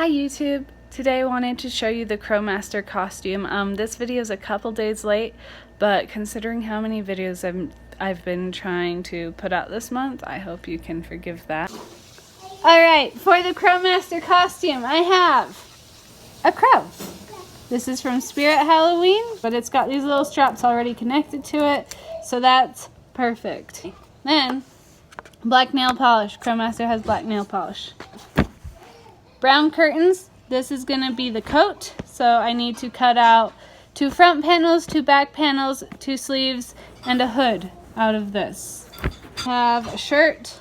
Hi YouTube! Today I wanted to show you the Crowmaster costume. This video is a couple days late, but considering how many videos I've been trying to put out this month, I hope you can forgive that. Alright, for the Crowmaster costume, I have a crow. This is from Spirit Halloween, but it's got these little straps already connected to it, so that's perfect. Then, black nail polish. Crowmaster has black nail polish. Brown curtains. This is going to be the coat, so I need to cut out 2 front panels, 2 back panels, 2 sleeves, and a hood out of this. Have a shirt.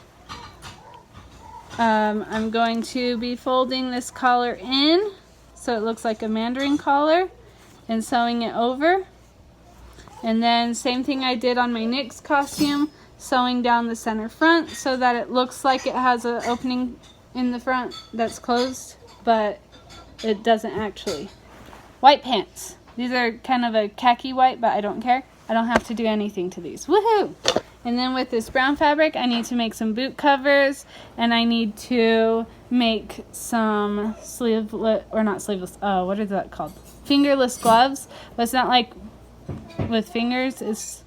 I'm going to be folding this collar in so it looks like a mandarin collar and sewing it over. And then same thing I did on my Nyx costume, sewing down the center front so that it looks like it has an opening in the front that's closed, but it doesn't actually. White pants. These are kind of a khaki white, but I don't care. I don't have to do anything to these. Woohoo! And then with this brown fabric, I need to make some boot covers, and I need to make some sleeveless, or not sleeveless, oh, what is that called? Fingerless gloves, but it's not like with fingers.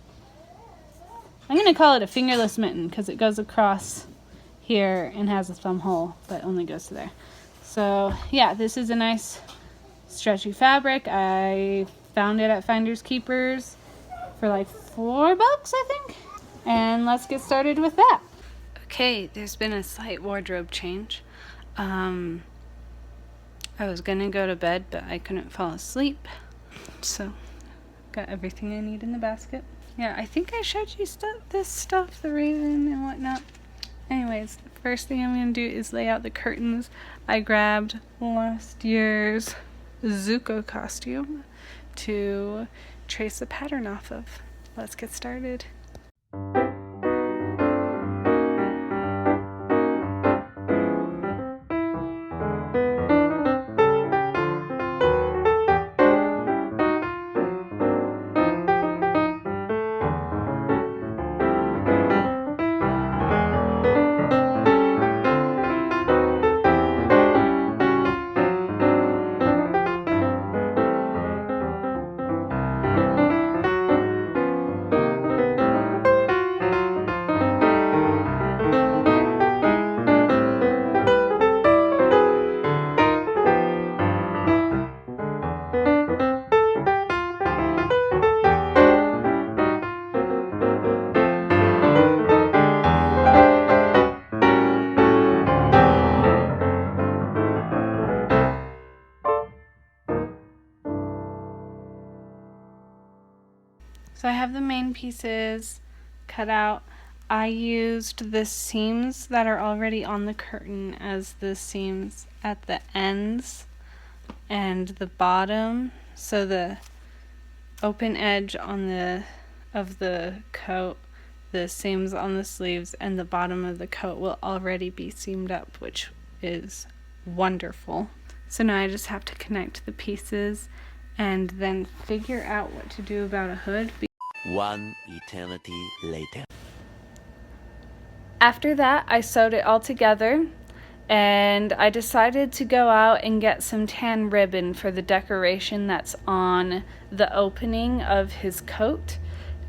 I'm going to call it a fingerless mitten because it goes across here and has a thumb hole, but only goes to there. So yeah, this is a nice stretchy fabric. I found it at Finders Keepers for like $4, I think. And let's get started with that. Okay, there's been a slight wardrobe change. I was gonna go to bed, but I couldn't fall asleep. So, got everything I need in the basket. Yeah, I think I showed you this stuff, the raven and whatnot. Anyways, the first thing I'm going to do is lay out the curtains. I grabbed last year's Zuko costume to trace the pattern off of. Let's get started. So I have the main pieces cut out. I used the seams that are already on the curtain as the seams at the ends and the bottom. So the open edge of the coat, the seams on the sleeves, and the bottom of the coat will already be seamed up, which is wonderful. So now I just have to connect the pieces and then figure out what to do about a hood. One eternity later. After that, I sewed it all together, and I decided to go out and get some tan ribbon for the decoration that's on the opening of his coat.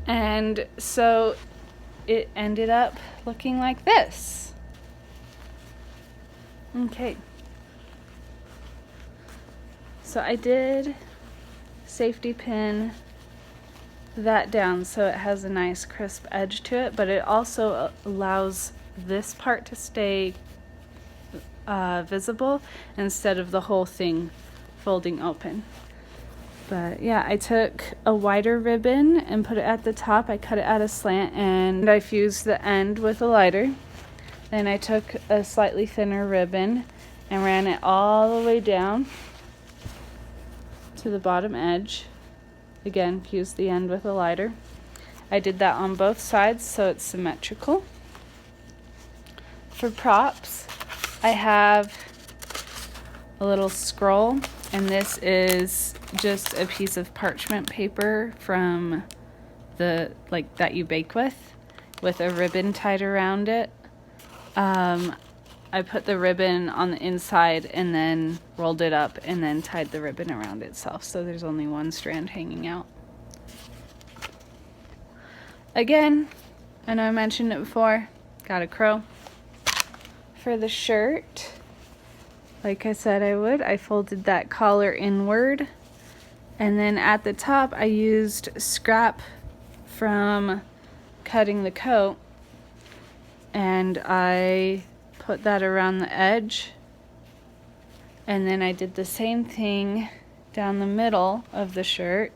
And so it ended up looking like this. Okay. So I did safety pin that down so it has a nice crisp edge to it, but it also allows this part to stay visible instead of the whole thing folding open. But yeah, I took a wider ribbon and put it at the top. I cut it at a slant and I fused the end with a lighter. Then I took a slightly thinner ribbon and ran it all the way down to the bottom edge. Again, fuse the end with a lighter. I did that on both sides so it's symmetrical. For props, I have a little scroll, and this is just a piece of parchment paper from that you bake with a ribbon tied around it. I put the ribbon on the inside and then rolled it up and then tied the ribbon around itself, so there's only one strand hanging out. Again, I know I mentioned it before, got a crow. For the shirt, like I said I would, I folded that collar inward, and then at the top I used scrap from cutting the coat, and I put that around the edge, and then I did the same thing down the middle of the shirt.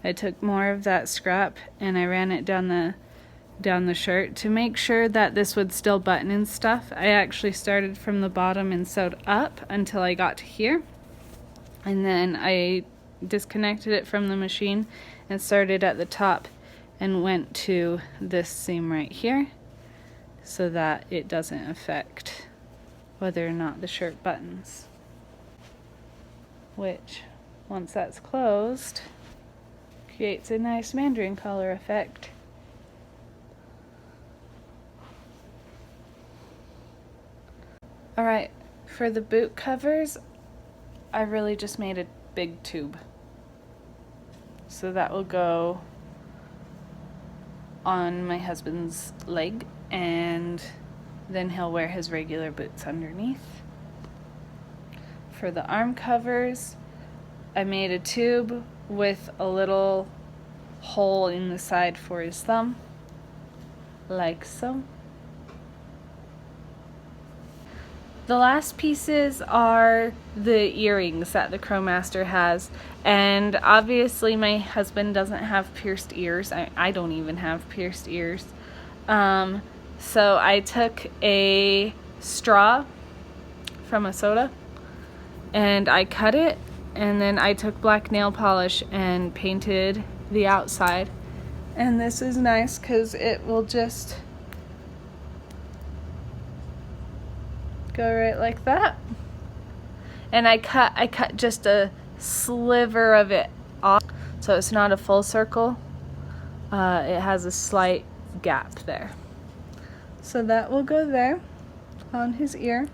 I took more of that scrap and I ran it down the shirt to make sure that this would still button and stuff. I actually started from the bottom and sewed up until I got to here, and then I disconnected it from the machine and started at the top and went to this seam right here so that it doesn't affect whether or not the shirt buttons, which once that's closed creates a nice mandarin collar effect. Alright, for the boot covers, I really just made a big tube. So that will go on my husband's leg, and then he'll wear his regular boots underneath. For the arm covers, I made a tube with a little hole in the side for his thumb, like so. The last pieces are the earrings that the Crowmaster has, and obviously my husband doesn't have pierced ears. I don't even have pierced ears. So I took a straw from a soda and I cut it, and then I took black nail polish and painted the outside. And this is nice because it will just go right like that. And I cut just a sliver of it off, so it's not a full circle. It has a slight gap there. So that will go there on his ear.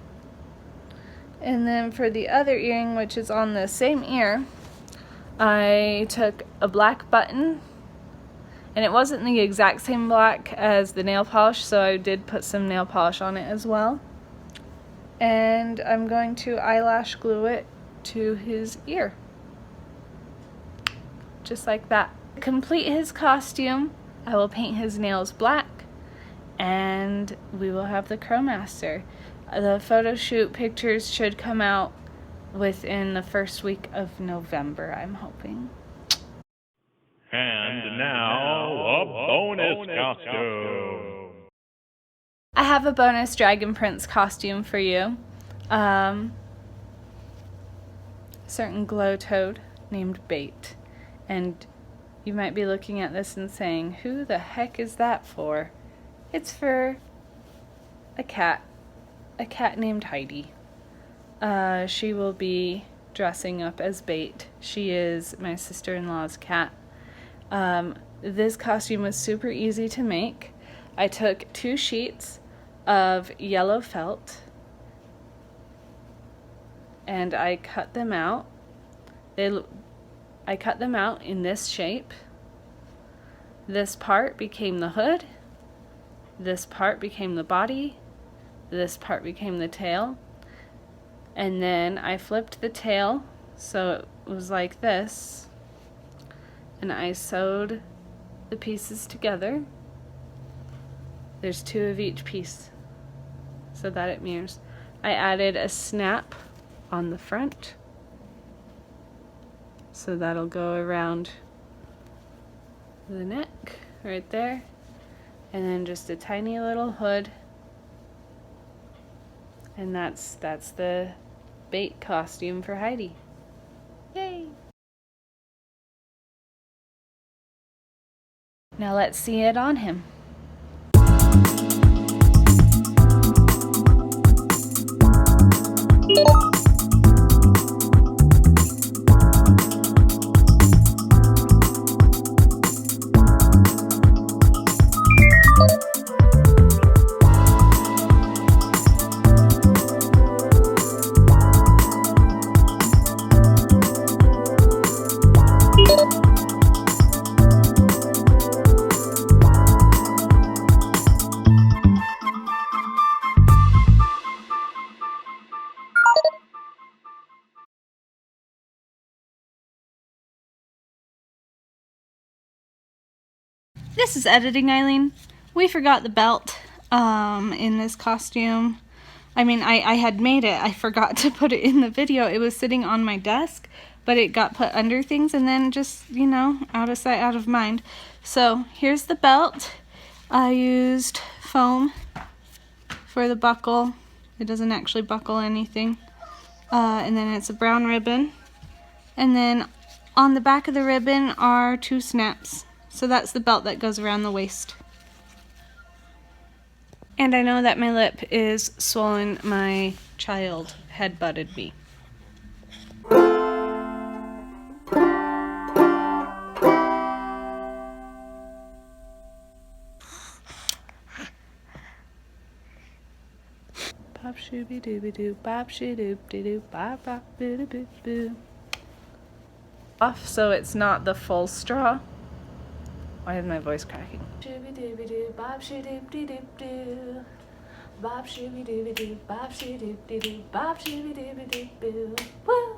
And then for the other earring, which is on the same ear, I took a black button, and it wasn't the exact same black as the nail polish, so I did put some nail polish on it as well. And I'm going to eyelash glue it to his ear. Just like that. To complete his costume, I will paint his nails black, and we will have the Crowmaster. The photo shoot pictures should come out within the first week of November, I'm hoping. And now, a bonus costume. I have a bonus Dragon Prince costume for you. Certain glow toad named Bait. And you might be looking at this and saying, who the heck is that for? It's for a cat named Heidi. She will be dressing up as Bait. She is my sister-in-law's cat. This costume was super easy to make. I took 2 sheets of yellow felt and I cut them out. I cut them out in this shape. This part became the hood. This part became the body. This part became the tail. And then I flipped the tail so it was like this. And I sewed the pieces together. There's 2 of each piece so that it mirrors. I added a snap on the front, so that'll go around the neck right there, and then just a tiny little hood, and that's the Bait costume for Heidi. Yay! Now let's see it on him. This is editing, Eileen. We forgot the belt in this costume. I mean, I had made it. I forgot to put it in the video. It was sitting on my desk, but it got put under things and then just, you know, out of sight, out of mind. So here's the belt. I used foam for the buckle. It doesn't actually buckle anything. And then it's a brown ribbon. And then on the back of the ribbon are 2 snaps. So that's the belt that goes around the waist. And I know that my lip is swollen. My child headbutted me. Bop shooby dooby doo, bop shooby doo doo, bop bop boo doo boo boo. Off so it's not the full straw. Why is my voice cracking? Shooby dooby doo, bop shooby doo doo doo. Bop shooby dooby doo, bop shooby doo doo, bop shooby dooby doo boo. Woo!